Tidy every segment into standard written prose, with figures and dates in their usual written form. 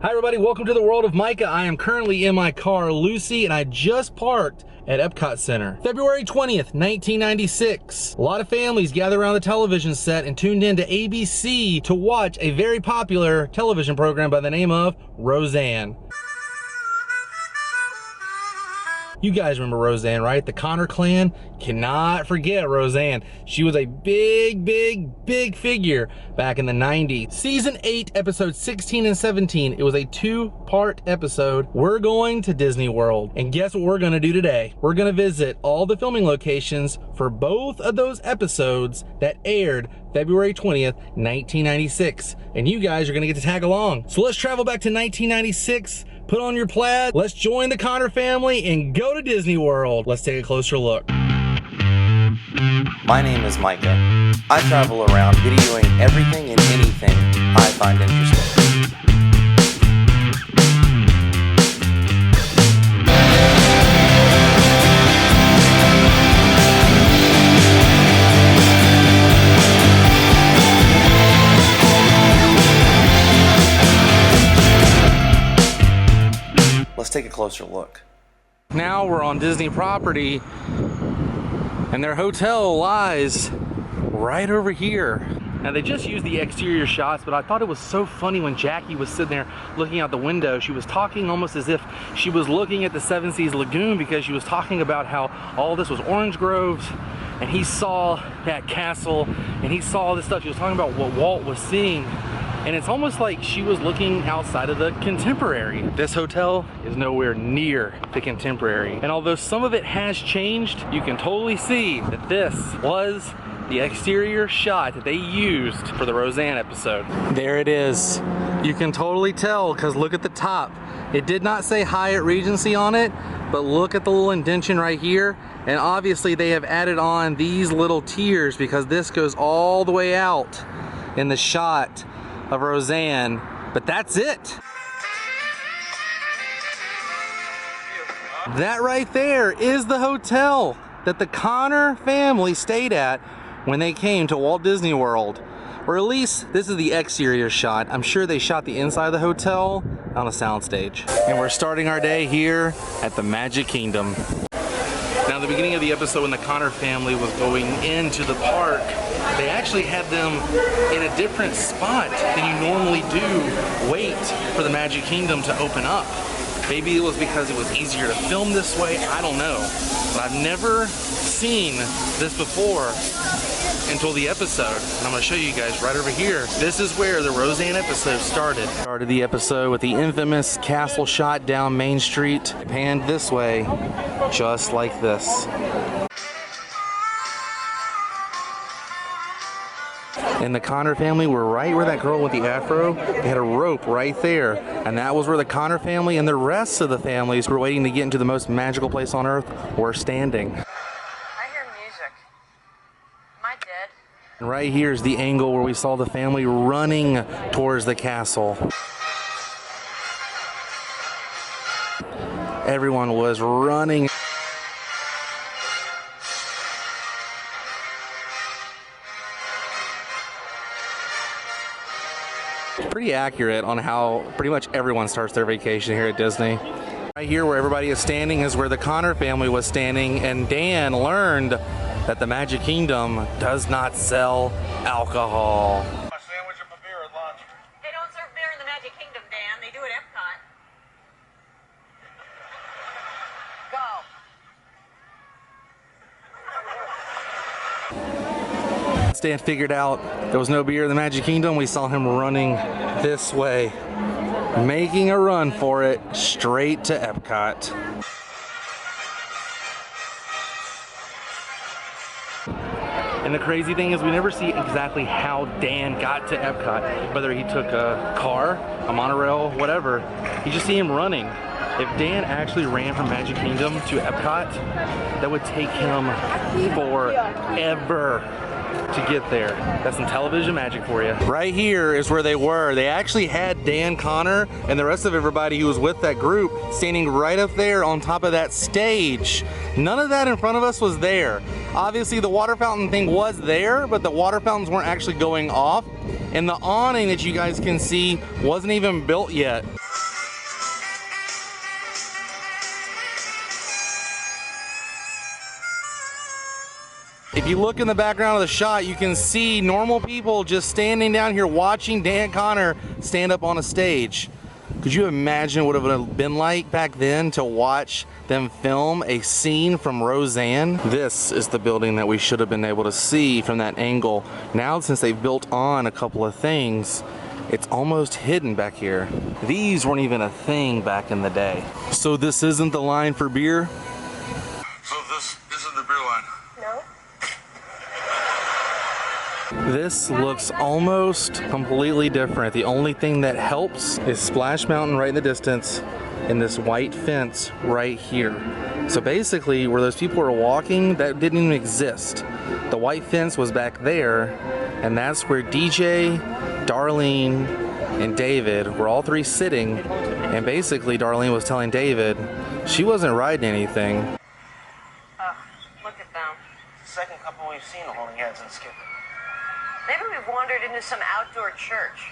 Hi everybody, welcome to the world of Micah. I am currently in my car, Lucy, and I just parked at Epcot Center. February 20th, 1996. A lot of families gathered around the television set and tuned in to ABC to watch a very popular television program by the name of Roseanne. You guys remember Roseanne, right? The Connor clan, cannot forget Roseanne. She was a big figure back in the 90s. Season 8, episodes 16 and 17. It was a 2-part episode. We're going to Disney World. And guess what we're gonna do today? We're gonna visit all the filming locations for both of those episodes that aired February 20th, 1996. And you guys are gonna get to tag along. So let's travel back to 1996. Put on your plaid, let's join the Connor family and go to Disney World. Let's take a closer look. My name is Micah. I travel around videoing everything and anything I find interesting. Let's take a closer look. Now we're on Disney property and their hotel lies right over here. Now they just used the exterior shots, but I thought it was so funny when Jackie was sitting there looking out the window. She was talking almost as if she was looking at the Seven Seas Lagoon, because she was talking about how all this was orange groves and he saw that castle and he saw all this stuff. She was talking about what Walt was seeing. And it's almost like she was looking outside of the Contemporary. This hotel is nowhere near the Contemporary. And although some of it has changed, you can totally see that this was the exterior shot that they used for the Roseanne episode. There it is. You can totally tell, because look at the top. It did not say Hyatt Regency on it, but look at the little indentation right here. And obviously they have added on these little tiers because this goes all the way out in the shot of Roseanne, but that's it. That right there is the hotel that the Connor family stayed at when they came to Walt Disney World. Or at least this is the exterior shot. I'm sure they shot the inside of the hotel on a soundstage. And we're starting our day here at the Magic Kingdom. Now, at the beginning of the episode, when the Connor family was going into the park, they actually had them in a different spot than you normally do. Wait for the Magic Kingdom to open up. Maybe it was because it was easier to film this way, I don't know. But I've never seen this before until the episode. And I'm gonna show you guys right over here. This is where the Roseanne episode started. Started the episode with the infamous castle shot down Main Street. Panned this way, just like this. And the Connor family were right where that girl with the afro, they had a rope right there. And that was where the Connor family and the rest of the families who were waiting to get into the most magical place on earth were standing. I hear music. Am I dead? And right here is the angle where we saw the family running towards the castle. Everyone was running. Pretty accurate on how pretty much everyone starts their vacation here at Disney. Right here where everybody is standing is where the Connor family was standing, and Dan learned that the Magic Kingdom does not sell alcohol. A sandwich and a beer at lunch. They don't serve beer in the Magic Kingdom, Dan. They do at Epcot. Go. Dan figured out there was no beer in the Magic Kingdom. We saw him running this way, making a run for it straight to Epcot. And the crazy thing is we never see exactly how Dan got to Epcot, whether he took a car, a monorail, whatever. You just see him running. If Dan actually ran from Magic Kingdom to Epcot, that would take him forever to get there. That's some television magic for you. Right here is where they were. They actually had Dan Connor and the rest of everybody who was with that group standing right up there on top of that stage. None of that in front of us was there. Obviously the water fountain thing was there, but the water fountains weren't actually going off. And the awning that you guys can see wasn't even built yet. If you look in the background of the shot, you can see normal people just standing down here watching Dan Connor stand up on a stage. Could you imagine what it would have been like back then to watch them film a scene from Roseanne? This is the building that we should have been able to see from that angle. Now, since they've built on a couple of things, it's almost hidden back here. These weren't even a thing back in the day. So this isn't the line for beer? So this isn't the beer line? No? This looks almost completely different. The only thing that helps is Splash Mountain right in the distance and this white fence right here. So basically where those people were walking, that didn't even exist. The white fence was back there, and that's where DJ, Darlene, and David were all three sitting, and basically Darlene was telling David she wasn't riding anything. Look at them. Second couple we've seen holding hands and skipping. Maybe we've wandered into some outdoor church.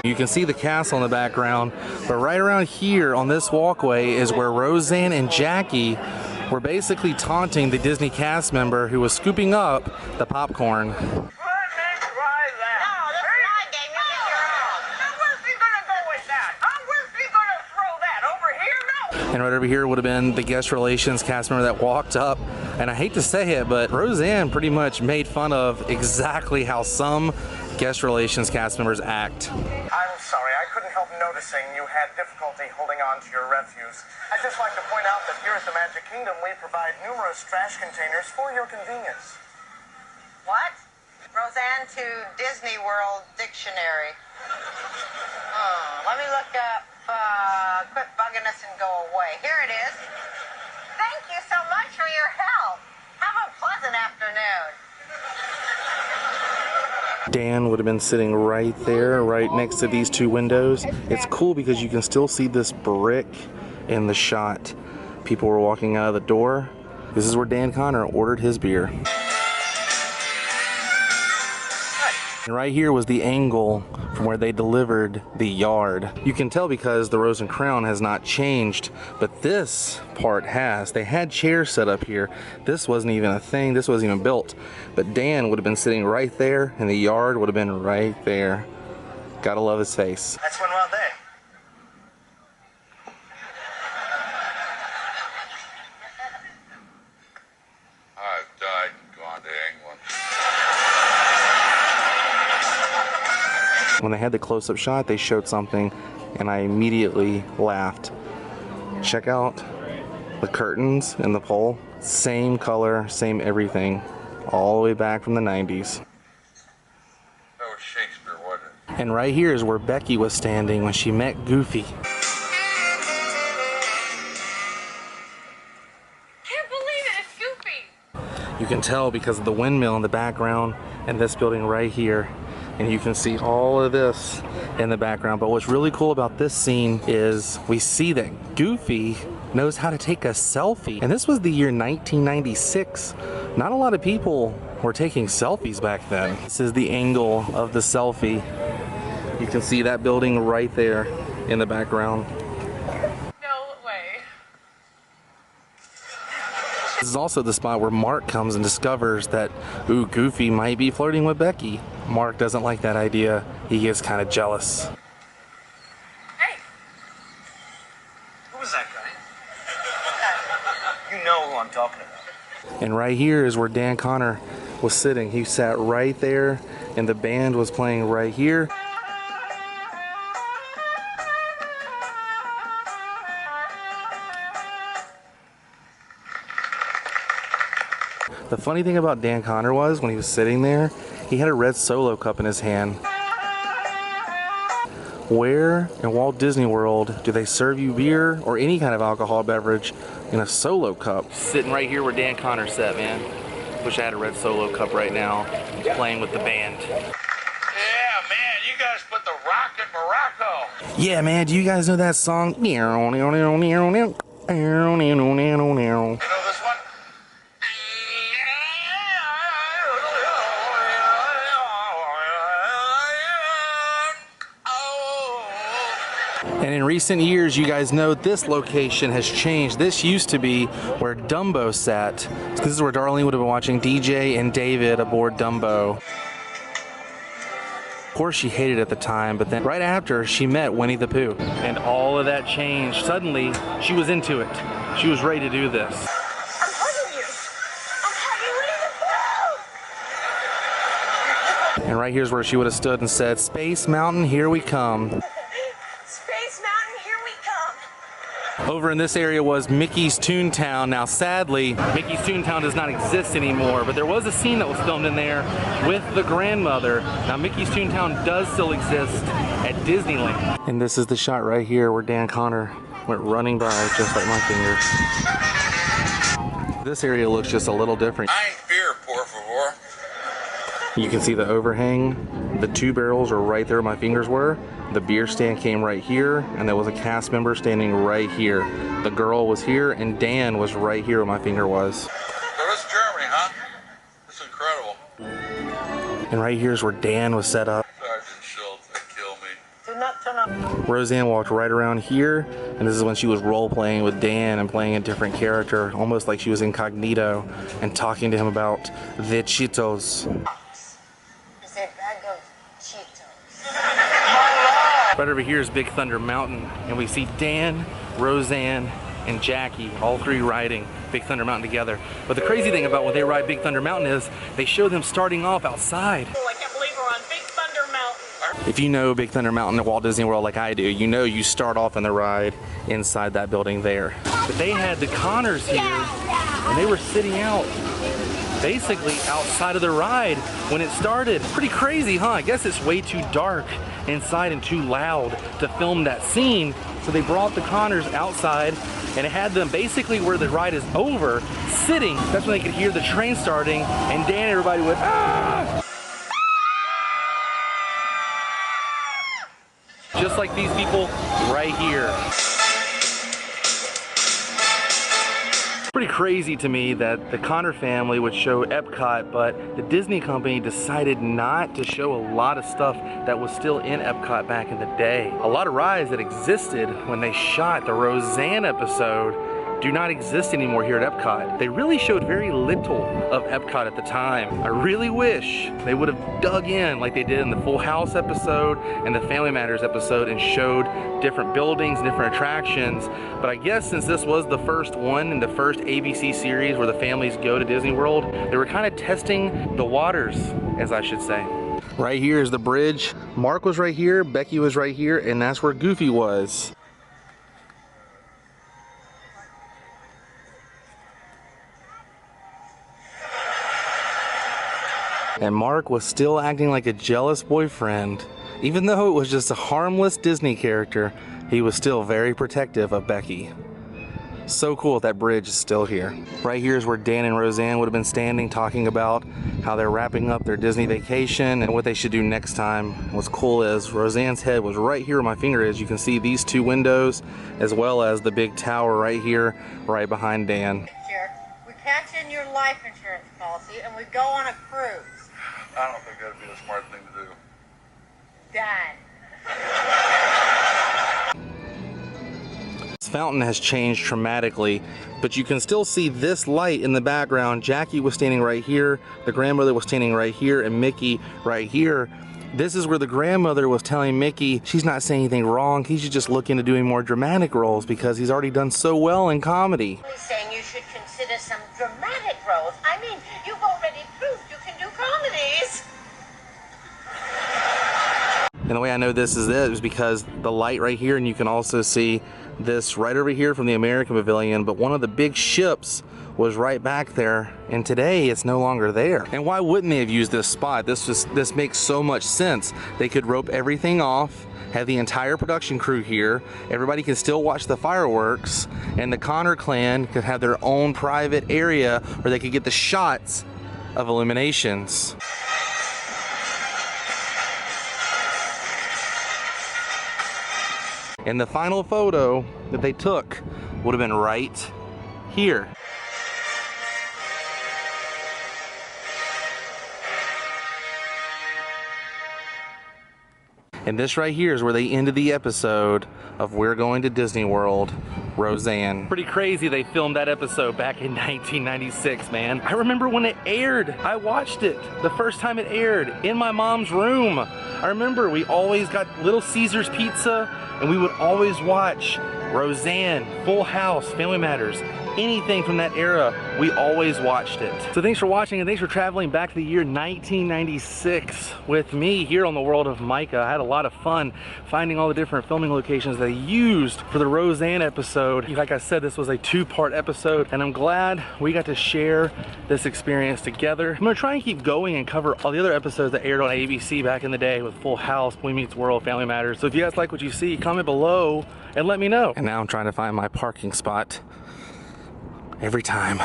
You can see the castle in the background, but right around here on this walkway is where Roseanne and Jackie were basically taunting the Disney cast member who was scooping up the popcorn. Let me try that. No, this is my game. You get your own. Now, where's he gonna go with that? Where's he gonna throw that? Over here? No. And right over here would have been the guest relations cast member that walked up. And I hate to say it, but Roseanne pretty much made fun of exactly how some guest relations cast members act. I'm sorry, I couldn't help noticing you had difficulty holding on to your refuse. I'd just like to point out that here at the Magic Kingdom, we provide numerous trash containers for your convenience. What? Roseanne to Disney World dictionary. Let me look up, quit bugging us and go away. Here it is. Thank you so much for your help. Have a pleasant afternoon. Dan would have been sitting right there, right next to these two windows. It's cool because you can still see this brick in the shot. People were walking out of the door. This is where Dan Connor ordered his beer. And right here was the angle from where they delivered the yard. You can tell because the Rose and Crown has not changed, but this part has. They had chairs set up here. This wasn't even a thing. This wasn't even built. But Dan would have been sitting right there, and the yard would have been right there. Gotta love his face. That's when we're out there. I've died and gone to England. When they had the close-up shot, they showed something, and I immediately laughed. Check out the curtains and the pole. Same color, same everything. All the way back from the 90s. That was Shakespeare, wasn't it? And right here is where Becky was standing when she met Goofy. Can't believe it, it's Goofy. You can tell because of the windmill in the background and this building right here. And you can see all of this in the background. But what's really cool about this scene is we see that Goofy knows how to take a selfie. And this was the year 1996. Not a lot of people were taking selfies back then. This is the angle of the selfie. You can see that building right there in the background. No way. This is also the spot where Mark comes and discovers that, ooh, Goofy might be flirting with Becky. Mark doesn't like that idea. He gets kind of jealous. Hey, Who was that guy? You know who I'm talking about. And right here is where Dan Connor was sitting. He sat right there, and the band was playing right here. The funny thing about Dan Connor was when he was sitting there, he had a red Solo cup in his hand. Where in Walt Disney World do they serve you beer or any kind of alcohol beverage in a Solo cup? Sitting right here where Dan Connor sat, man. Wish I had a red Solo cup right now, playing with the band. Yeah, man, you guys put the rock in Morocco. Yeah, man, do you guys know that song? You know this one? And in recent years, you guys know this location has changed. This used to be where Dumbo sat. This is where Darlene would have been watching DJ and David aboard Dumbo. Of course, she hated it at the time, but then right after, she met Winnie the Pooh. And all of that changed. Suddenly, she was into it. She was ready to do this. I'm hugging you. I'm hugging Winnie the Pooh. And right here's where she would have stood and said, "Space Mountain, here we come." Space Mountain, here we come. Over in this area was Mickey's Toontown. Now, sadly, Mickey's Toontown does not exist anymore, but there was a scene that was filmed in there with the grandmother. Now, Mickey's Toontown does still exist at Disneyland. And this is the shot right here where Dan Connor went running by just like my finger. This area looks just a little different. I ain't fear, por favor. You can see the overhang. The two barrels are right there where my fingers were. The beer stand came right here, and there was a cast member standing right here. The girl was here, and Dan was right here where my finger was. So this is Germany, huh? This is incredible. And right here is where Dan was set up. Sergeant Schultz, they kill me. Do not turn on. Roseanne walked right around here, and this is when she was role-playing with Dan and playing a different character, almost like she was incognito, and talking to him about the Cheetos. It's a bag of Cheetos. Right over here is Big Thunder Mountain, and we see Dan, Roseanne, and Jackie, all three riding Big Thunder Mountain together. But the crazy thing about when they ride Big Thunder Mountain is they show them starting off outside. Oh, I can't believe we're on Big Thunder Mountain. If you know Big Thunder Mountain at Walt Disney World like I do, you know you start off in the ride inside that building there. But they had the Connors here, and they were sitting out basically outside of the ride when it started. Pretty crazy, huh? I guess it's way too dark inside and too loud to film that scene. So they brought the Connors outside, and it had them basically where the ride is over, sitting. That's when they could hear the train starting, and Dan and everybody went, "Ah!" Just like these people right here. Pretty crazy to me that the Connor family would show Epcot, but the Disney company decided not to show a lot of stuff that was still in Epcot back in the day. A lot of rides that existed when they shot the Roseanne episode do not exist anymore here at Epcot. They really showed very little of Epcot at the time. I really wish they would have dug in like they did in the Full House episode and the Family Matters episode and showed different buildings, different attractions. But I guess since this was the first one in the first ABC series where the families go to Disney World, they were kind of testing the waters, as I should say. Right here is the bridge. Mark was right here, Becky was right here, and that's where Goofy was. And Mark was still acting like a jealous boyfriend. Even though it was just a harmless Disney character, he was still very protective of Becky. So cool that bridge is still here. Right here is where Dan and Roseanne would have been standing talking about how they're wrapping up their Disney vacation and what they should do next time. What's cool is Roseanne's head was right here where my finger is. You can see these two windows as well as the big tower right here, right behind Dan. We catch in your life insurance policy and we go on a cruise. I don't think that'd be a smart thing to do. Done. This fountain has changed dramatically, but you can still see this light in the background. Jackie was standing right here, the grandmother was standing right here, and Mickey right here. This is where the grandmother was telling Mickey she's not saying anything wrong, he should just look into doing more dramatic roles because he's already done so well in comedy. He's saying you should consider some dramatic roles. I mean, you've already proved you can do comedies. And the way I know this is it is because the light right here, and you can also see this right over here from the American Pavilion, but one of the big ships was right back there, and today it's no longer there. And why wouldn't they have used this spot? This makes so much sense. They could rope everything off, have the entire production crew here, everybody can still watch the fireworks, and the Connor clan could have their own private area where they could get the shots of illuminations. And the final photo that they took would have been right here. And this right here is where they ended the episode of We're Going to Disney World, Roseanne. Pretty crazy they filmed that episode back in 1996, man. I remember when it aired. I watched it the first time it aired in my mom's room. I remember we always got Little Caesars pizza and we would always watch Roseanne, Full House, Family Matters, anything from that era, we always watched it. So thanks for watching and thanks for traveling back to the year 1996 with me here on the world of Micah. I had a lot of fun finding all the different filming locations they used for the Roseanne episode. Like I said, this was a two-part episode and I'm glad we got to share this experience together. I'm gonna try and keep going and cover all the other episodes that aired on ABC back in the day with Full House, Boy Meets World, Family Matters. So if you guys like what you see, comment below and let me know. And now I'm trying to find my parking spot every time.